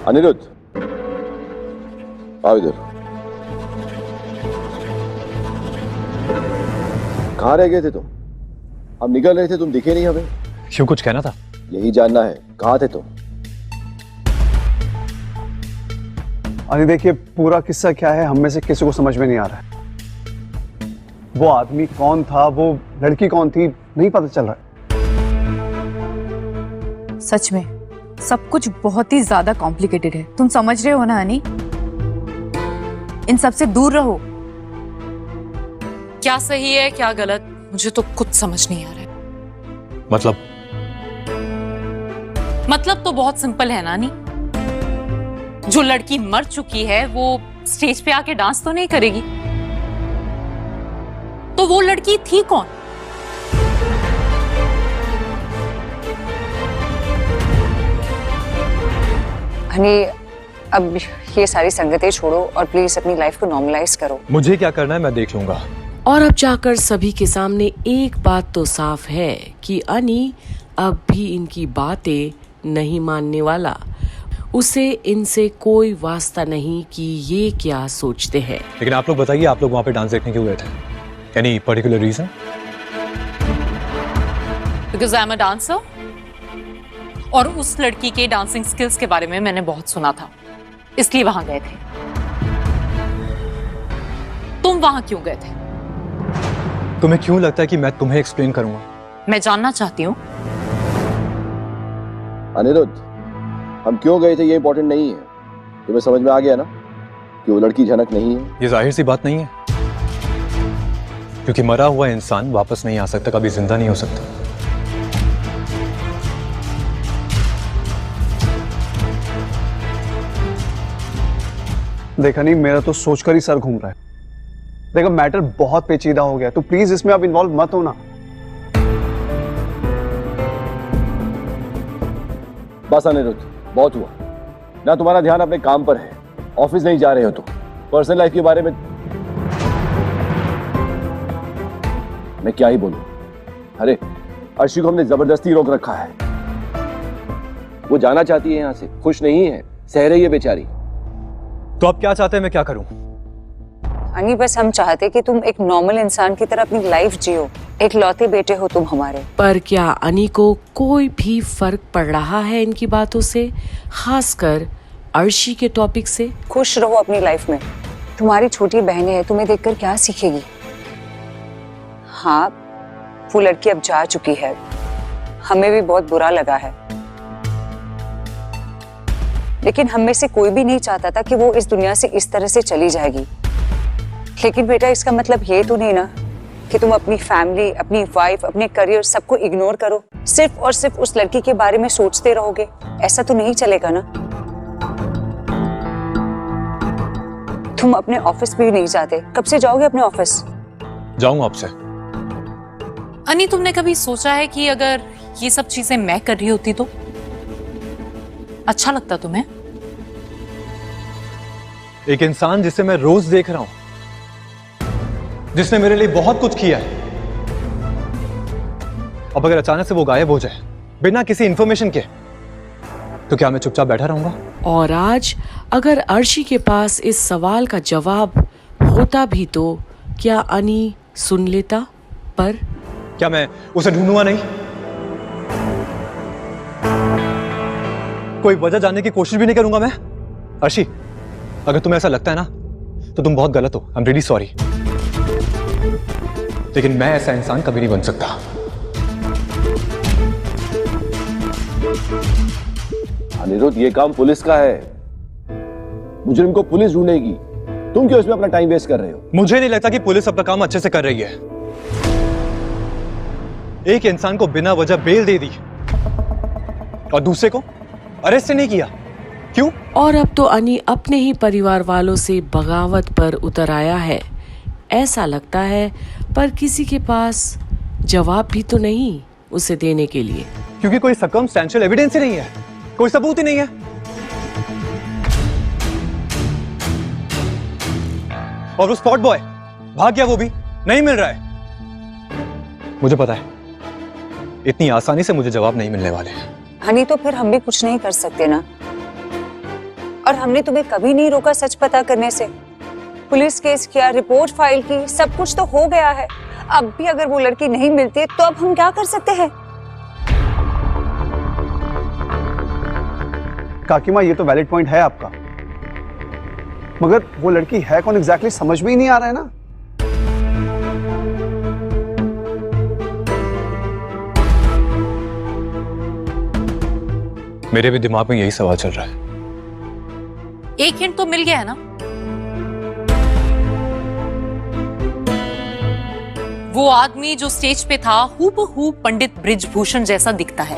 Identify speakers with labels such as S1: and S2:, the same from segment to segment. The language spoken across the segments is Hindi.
S1: अनिरुद्ध, आओ इधर। कहाँ रह गए थे तुम? हम निकल रहे थे, तुम दिखे नहीं हमें।
S2: क्यों, कुछ कहना था?
S1: यही जानना है, कहाँ थे तुम?
S3: अरे देखिए, पूरा किस्सा क्या है हम में से किसी को समझ में नहीं आ रहा है। वो आदमी कौन था, वो लड़की कौन थी, नहीं पता चल रहा है।
S4: सच में सब कुछ बहुत ही ज्यादा कॉम्प्लिकेटेड है। तुम समझ रहे हो ना हनी? इन सब से दूर रहो।
S5: क्या सही है क्या गलत, मुझे तो कुछ समझ नहीं आ रहा है। मतलब तो बहुत सिंपल है नानी। जो लड़की मर चुकी है वो स्टेज पे आके डांस तो नहीं करेगी, तो वो लड़की थी कौन?
S6: हनी, अब ये सारी संगतें छोड़ो और प्लीज अपनी लाइफ को नॉर्मलाइज करो।
S2: मुझे क्या करना है मैं देख लूंगा।
S7: और अब जाकर सभी के सामने एक बात तो साफ है कि अनी अब भी इनकी बातें नहीं मानने वाला। उसे इनसे कोई वास्ता नहीं कि ये क्या सोचते हैं।
S2: लेकिन आप लोग बताइए, आप लोग वहां पे डांस देखने क्यों गए थे? Any particular reason?
S5: Because I am a dancer, और उस लड़की के डांसिंग स्किल्स के बारे में मैंने बहुत सुना था, इसलिए वहां गए थे। तुम वहां क्यों गए थे?
S2: तुम्हें क्यों लगता है कि मैं तुम्हें एक्सप्लेन करूंगा?
S5: मैं जानना चाहती हूँ।
S1: अनिरुद्ध, हम क्यों गए थे ये इंपॉर्टेंट नहीं है। तुम्हें समझ में आ गया ना कि वो लड़की झनक नहीं है?
S2: ये जाहिर सी बात नहीं है, क्योंकि मरा हुआ इंसान वापस नहीं आ सकता, कभी जिंदा नहीं हो सकता।
S3: देखा नहीं, मेरा तो सोचकर ही सर घूम रहा है। देखो, मैटर बहुत पेचीदा हो गया, तो प्लीज इसमें आप इन्वॉल्व मत होना।
S1: बस अनिरुद्ध, बहुत हुआ ना। तुम्हारा ध्यान अपने काम पर है, ऑफिस नहीं जा रहे हो तुम। पर्सनल लाइफ के बारे में मैं क्या ही बोलूं। अरे अर्शी को हमने जबरदस्ती रोक रखा है। वो जाना चाहती है यहां से, खुश नहीं है, सह रही है बेचारी।
S2: तो आप क्या चाहते हैं मैं क्या करूं?
S6: हनी, बस हम चाहते कि तुम एक नॉर्मल इंसान की तरह अपनी लाइफ जियो। एक लौते बेटे हो तुम हमारे।
S7: पर क्या अनी को कोई भी फर्क पड़ रहा है इनकी बातों से, खासकर अर्शी के टॉपिक से?
S6: खुश रहो अपनी लाइफ में। तुम्हारी छोटी बहनें हैं, तुम्हें देखकर क्या सीखेगी? हाँ, वो लड़की अब जा चुकी है, हमें भी बहुत बुरा लगा है, लेकिन हम में से कोई भी नहीं चाहता था कि वो इस दुनिया से इस तरह से चली जाएगी। लेकिन बेटा, इसका मतलब ये तो नहीं ना कि तुम अपनी फैमिली, अपनी वाइफ, अपने करियर सबको इग्नोर करो, सिर्फ और सिर्फ उस लड़की के बारे में सोचते रहोगे। ऐसा तो नहीं चलेगा ना। तुम अपने ऑफिस भी नहीं जाते, कब से जाओगे अपने ऑफिस?
S2: जाऊंगा आपसे।
S5: अनी, तुमने कभी सोचा है कि अगर ये सब चीजें मैं कर रही होती तो अच्छा लगता तुम्हें?
S2: एक इंसान जिसे मैं रोज देख रहा हूं, जिसने मेरे लिए बहुत कुछ किया है, अब अगर अचानक से वो गायब हो जाए बिना किसी इंफॉर्मेशन के, तो क्या मैं चुपचाप बैठा रहूंगा?
S7: और आज अगर अर्शी के पास इस सवाल का जवाब होता भी तो क्या अनी सुन लेता? पर
S2: क्या मैं उसे ढूंढूंगा नहीं? कोई वजह जानने की कोशिश भी नहीं करूंगा मैं? अर्शी, अगर तुम्हें ऐसा लगता है ना तो तुम बहुत गलत हो। आई एम रियली सॉरी, लेकिन मैं ऐसा इंसान कभी नहीं बन सकता।
S1: अनिरुद्ध, ये काम पुलिस का है, मुजरिम को पुलिस ढूंढेगी। तुम क्यों इसमें अपना टाइम वेस्ट कर रहे हो?
S2: मुझे नहीं लगता कि पुलिस अपना काम अच्छे से कर रही है। एक इंसान को बिना वजह बेल दे दी और दूसरे को अरेस्ट नहीं किया, क्यों?
S7: और अब तो अनी अपने ही परिवार वालों से बगावत पर उतर आया है, ऐसा लगता है, पर किसी के पास जवाब भी तो नहीं उसे देने के लिए,
S2: क्योंकि कोई सर्कमस्टेंशियल एविडेंस ही नहीं है, कोई सबूत ही नहीं है। और वो स्पॉट बॉय भाग गया, वो भी नहीं मिल रहा है। मुझे पता है इतनी आसानी से मुझे जवाब नहीं मिलने वाले हैं।
S6: हनी, तो फिर हम भी कुछ नहीं कर सकते ना। और हमने तुम्हें कभी नहीं रोका सच पता करने से। पुलिस केस किया, रिपोर्ट फाइल की, सब कुछ तो हो गया है। अब भी अगर वो लड़की नहीं मिलती है तो अब हम क्या कर सकते हैं?
S3: काकी माँ, ये तो वैलिड पॉइंट है आपका, मगर वो लड़की है कौन एग्जैक्टली समझ में ही नहीं आ रहा है ना।
S2: मेरे भी दिमाग में यही सवाल चल रहा है।
S5: एक हिंट तो मिल गया है ना? वो आदमी जो स्टेज पे था हूबहू पंडित बृजभूषण जैसा दिखता है।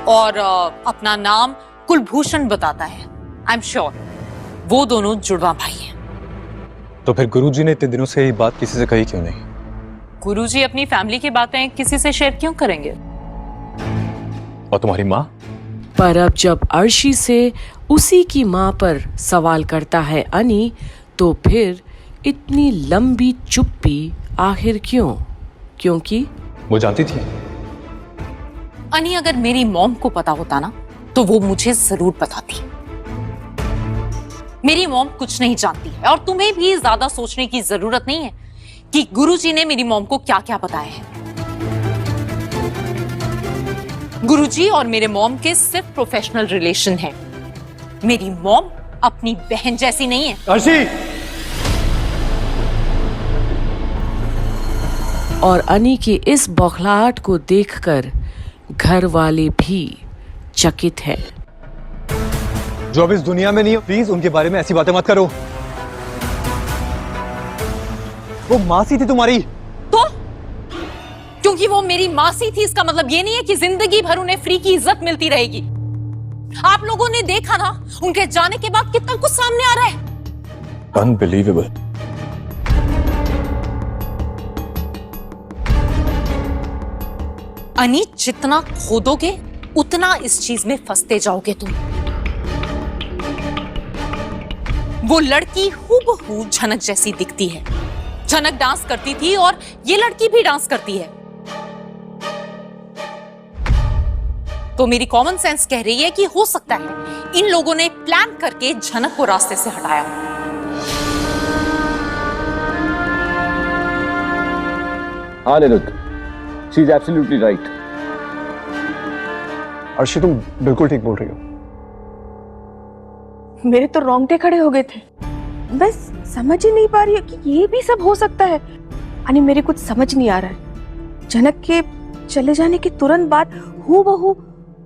S5: और अपना नाम कुलभूषण बताता है। आई एम श्योर वो दोनों जुड़वा भाई हैं।
S2: तो फिर गुरुजी ने इतने दिनों से ये बात किसी से कही क्यों नहीं?
S5: गुरुजी अपनी फैमिली की बातें किसी से शेयर क्यों करेंगे?
S2: और तुम्हारी माँ?
S7: पर अब जब अर्शी से उसी की माँ पर सवाल करता है अनी, तो फिर इतनी लंबी चुप्पी आखिर क्यों? क्योंकि
S2: वो जानती थी।
S5: अनी अगर मेरी मॉम को पता होता ना तो वो मुझे जरूर बताती। मेरी मॉम कुछ नहीं जानती है और तुम्हें भी ज्यादा सोचने की जरूरत नहीं है कि गुरुजी ने मेरी मॉम को क्या क्या बताया है। गुरुजी और मेरे मॉम के सिर्फ प्रोफेशनल रिलेशन है। मेरी मॉम अपनी बहन जैसी नहीं है।
S2: अर्शी!
S7: और अनी की इस बौखलाहट को देखकर घर वाले भी चकित हैं।
S2: जो अब इस दुनिया में नहीं हो, प्लीज उनके बारे में ऐसी बातें मत करो। वो मासी थी तुम्हारी।
S5: तो क्योंकि वो मेरी मासी थी इसका मतलब ये नहीं है कि जिंदगी भर उन्हें फ्री की इज्जत मिलती रहेगी। आप लोगों ने देखा ना उनके जाने के बाद कितना कुछ सामने आ रहा है।
S2: अनबिलीवेबल।
S5: अनी जितना खोदोगे उतना इस चीज में फंसते जाओगे तुम। वो लड़की हूबहू झनक जैसी दिखती है। झनक डांस करती थी और ये लड़की भी डांस करती है। तो मेरी कॉमन सेंस कह रही है कि हो सकता है इन लोगों ने प्लान करके झनक को रास्ते से हटाया।
S1: हाँ निरुद्ध, she is absolutely right.
S3: Arshi, तुम बिल्कुल ठीक बोल रही हो।
S8: मेरे तो रोंगटे खड़े हो गए थे। बस समझ ही नहीं पा रही कि ये भी सब हो सकता है। यानी मेरे कुछ समझ नहीं आ रहा है। जनक के चले जाने के तुरंत बाद हूबहू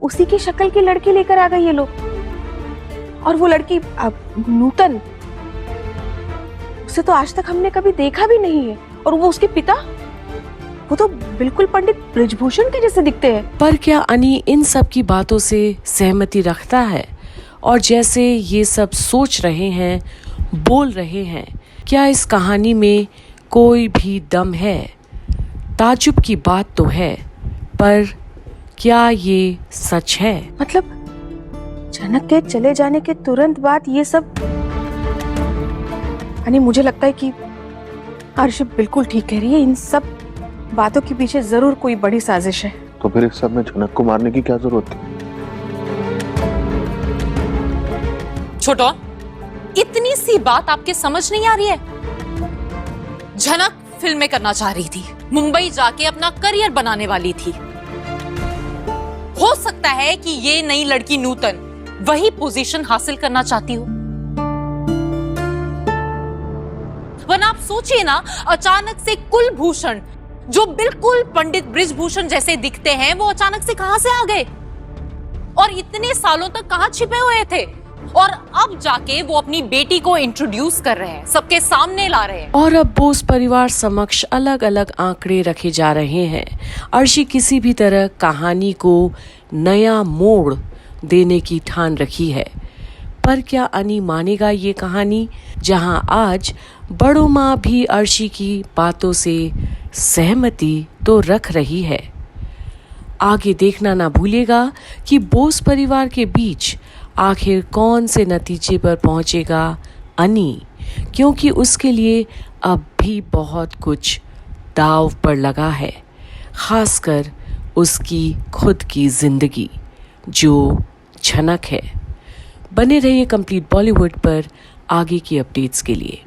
S8: उसी की शक्ल की लड़की लेकर आ गए ये लोग। और वो लड़की नूतन, उसे तो आज तक हमने कभी देखा भी नहीं है। और वो उसके पिता, वो तो बिल्कुल पंडित बृजभूषण के जैसे दिखते हैं।
S7: पर क्या अनी इन सब की बातों से सहमति रखता है? और जैसे ये सब सोच रहे हैं, बोल रहे हैं, क्या इस कहानी में कोई भी दम है? ताजुब की बात तो है, पर क्या ये सच है?
S8: मतलब जनक के चले जाने के तुरंत बाद ये सब, यानी मुझे लगता है कि अर्शी बिल्कुल ठीक कह रही है। इन सब बातों के पीछे जरूर कोई बड़ी साजिश है।
S9: तो फिर इस सब में जनक को मारने की क्या जरूरत थी?
S5: छोटो, इतनी सी बात आपके समझ नहीं आ रही है? झनक फिल्में करना चाह रही थी, मुंबई जाके अपना करियर बनाने वाली थी। हो सकता है कि ये नई लड़की नूतन वही पोजीशन हासिल करना चाहती हो। वरना आप सोचिए ना, अचानक से कुलभूषण जो बिल्कुल पंडित बृजभूषण जैसे दिखते हैं, वो अचानक से कहां से आ गए? और इतने सालों तक कहां छिपे हुए थे? और अब जाके वो अपनी बेटी को इंट्रोड्यूस कर रहे हैं, सबके सामने ला रहे हैं।
S7: और अब बोस परिवार समक्ष अलग अलग आंकड़े रखे जा रहे हैं। अर्शी किसी भी तरह कहानी को नया मोड़ देने की ठान रखी है। पर क्या अनी मानेगा ये कहानी, जहां आज बड़ो माँ भी अर्शी की बातों से सहमति तो रख रही है? आगे देखना ना भूलिएगा कि बोस परिवार के बीच आखिर कौन से नतीजे पर पहुंचेगा अनी, क्योंकि उसके लिए अब भी बहुत कुछ दांव पर लगा है, खासकर उसकी खुद की जिंदगी जो झनक है। बने रहिए कंप्लीट बॉलीवुड पर आगे की अपडेट्स के लिए।